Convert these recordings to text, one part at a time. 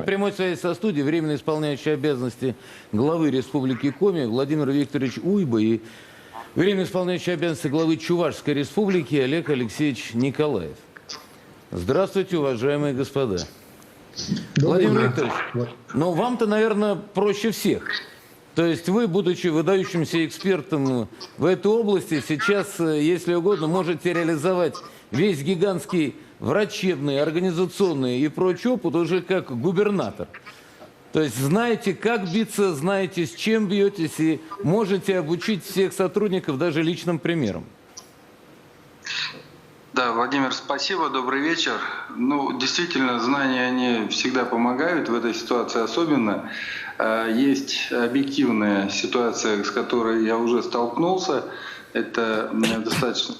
Прямой связи со студией временно исполняющий обязанности главы Республики Коми Владимир Викторович Уйба и временно исполняющий обязанности главы Чувашской Республики Олег Алексеевич Николаев. Здравствуйте, уважаемые господа. Владимир Викторович, но вам-то, наверное, проще всех. То есть вы, будучи выдающимся экспертом в этой области, сейчас, если угодно, можете реализовать весь гигантский врачебный, организационный и прочий опыт уже как губернатор. То есть знаете, как биться, знаете, с чем бьетесь, и можете обучить всех сотрудников даже личным примером. Да, Владимир, спасибо, добрый вечер. Ну, действительно, знания, они всегда помогают, в этой ситуации особенно. Есть объективная ситуация, с которой я уже столкнулся. Это достаточно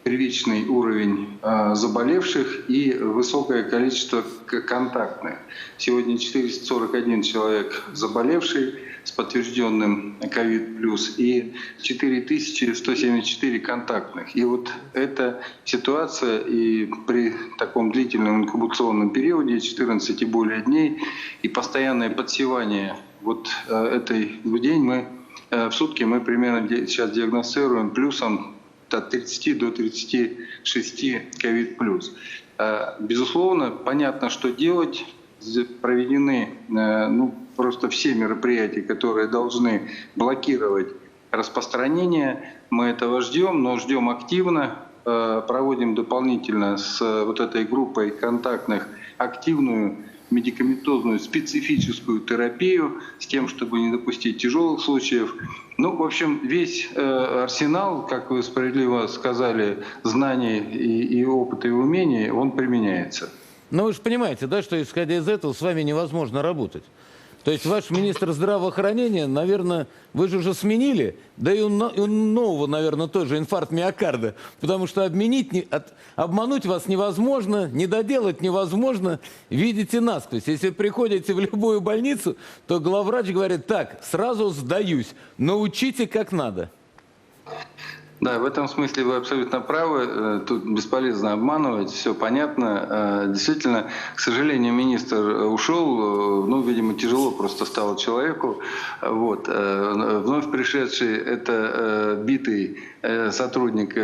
первичный уровень заболевших и высокое количество контактных. Сегодня 441 человек заболевший с подтвержденным COVID+, и 4174 контактных. И вот эта ситуация и при таком длительном инкубационном периоде, 14 и более дней, и постоянное подсевание вот этой в день в сутки мы примерно сейчас диагностируем плюсом от 30 до 36 COVID+. Безусловно, понятно, что делать. Проведены просто все мероприятия, которые должны блокировать распространение. Мы этого ждем, но ждем активно. Проводим дополнительно с вот этой группой контактных активную медикаментозную специфическую терапию с тем, чтобы не допустить тяжелых случаев. Ну, в общем, весь арсенал, как вы справедливо сказали, знаний и опыта и умений, он применяется. Но вы же понимаете, да, что исходя из этого с вами невозможно работать. То есть ваш министр здравоохранения, наверное, вы же уже сменили, да и у нового, наверное, тоже инфаркт миокарда, потому что обмануть вас невозможно, недоделать невозможно, видите насквозь. Если приходите в любую больницу, то главврач говорит: так, сразу сдаюсь, научите как надо. Да, в этом смысле вы абсолютно правы. Тут бесполезно обманывать, все понятно. Действительно, к сожалению, министр ушел. Ну, видимо, тяжело просто стало человеку. Вот. Вновь пришедший — это битый сотрудник,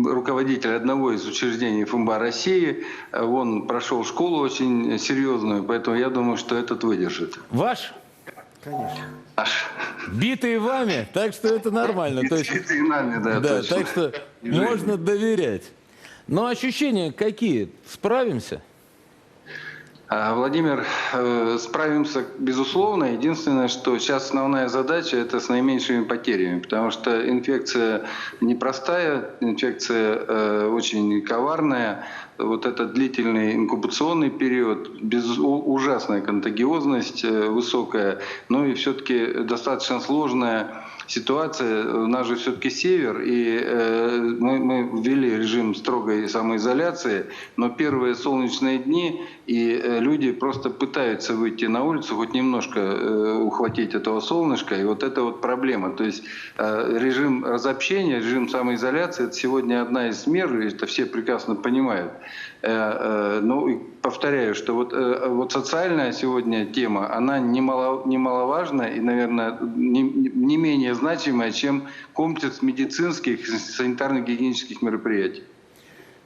руководитель одного из учреждений ФМБА России. Он прошел школу очень серьезную, поэтому я думаю, что этот выдержит. Ваш? Конечно. Наш. Битые вами, так что это нормально. Битые нами, да, да, точно. Так что можно доверять. Но ощущения какие? Справимся? Владимир, справимся, безусловно. Единственное, что сейчас основная задача — это с наименьшими потерями, потому что инфекция непростая, инфекция очень коварная. Вот этот длительный инкубационный период, ужасная контагиозность высокая, но и все-таки достаточно сложная ситуация. У нас же все-таки север, и мы ввели режим строгой самоизоляции, но первые солнечные дни, и люди просто пытаются выйти на улицу, хоть немножко ухватить этого солнышка, и вот это вот проблема. То есть режим разобщения, режим самоизоляции — это сегодня одна из мер, и это все прекрасно понимают. Ну, и повторяю, что вот социальная сегодня тема, она немаловажна и, наверное, не менее значимая, чем комплекс медицинских, санитарно-гигиенических мероприятий.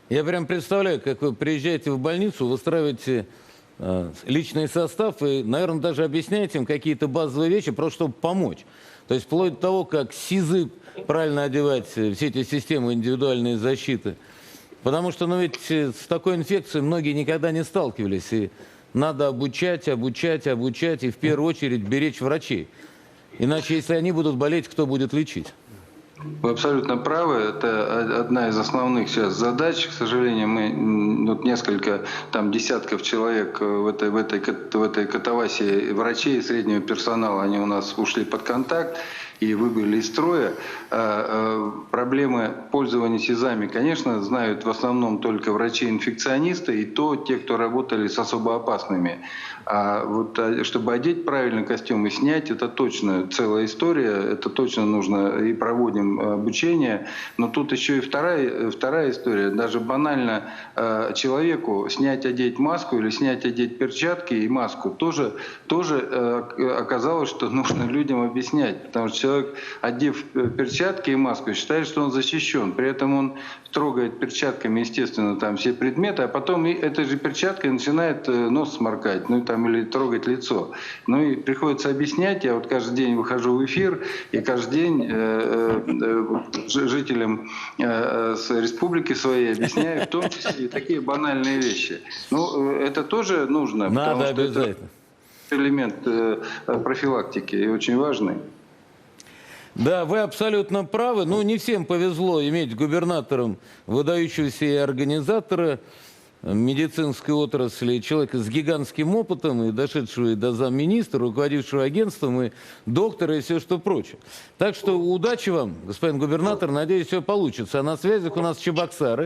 Я прям представляю, как вы приезжаете в больницу, выстраиваете личный состав и, наверное, даже объясняете им какие-то базовые вещи, просто чтобы помочь. То есть вплоть до того, как СИЗы правильно одевать, все эти системы индивидуальной защиты. Потому что, ведь с такой инфекцией многие никогда не сталкивались. И надо обучать, и в первую очередь беречь врачей. Иначе, если они будут болеть, кто будет лечить? Вы абсолютно правы. Это одна из основных сейчас задач. К сожалению, мы несколько десятков человек в этой катавасии врачей и среднего персонала, они у нас ушли под контакт. и выбыли из строя. Проблемы пользования СИЗами, конечно, знают в основном только врачи-инфекционисты и то те, кто работали с особо опасными. А вот чтобы одеть правильно костюм и снять, это точно целая история, это точно нужно, и проводим обучение. Но тут еще и вторая история. Даже банально человеку снять, одеть маску или снять, одеть перчатки и маску тоже оказалось, что нужно людям объяснять. Потому что человек, одев перчатки и маску, считает, что он защищен. При этом он трогает перчатками, естественно, там все предметы, а потом этой же перчаткой начинает нос сморкать, ну там или трогать лицо. Ну и приходится объяснять. Я вот каждый день выхожу в эфир, и каждый день жителям с республики своей объясняю, в том числе и такие банальные вещи. Ну, это тоже нужно, Надо потому что обязательно. это элемент профилактики и очень важный. Да, вы абсолютно правы. Ну, не всем повезло иметь губернатором выдающегося и организатора медицинской отрасли, человека с гигантским опытом, и дошедшего и до замминистра, руководившего агентством, и доктора, и все, что прочее. Так что удачи вам, господин губернатор. Надеюсь, все получится. А на связях у нас Чебоксары.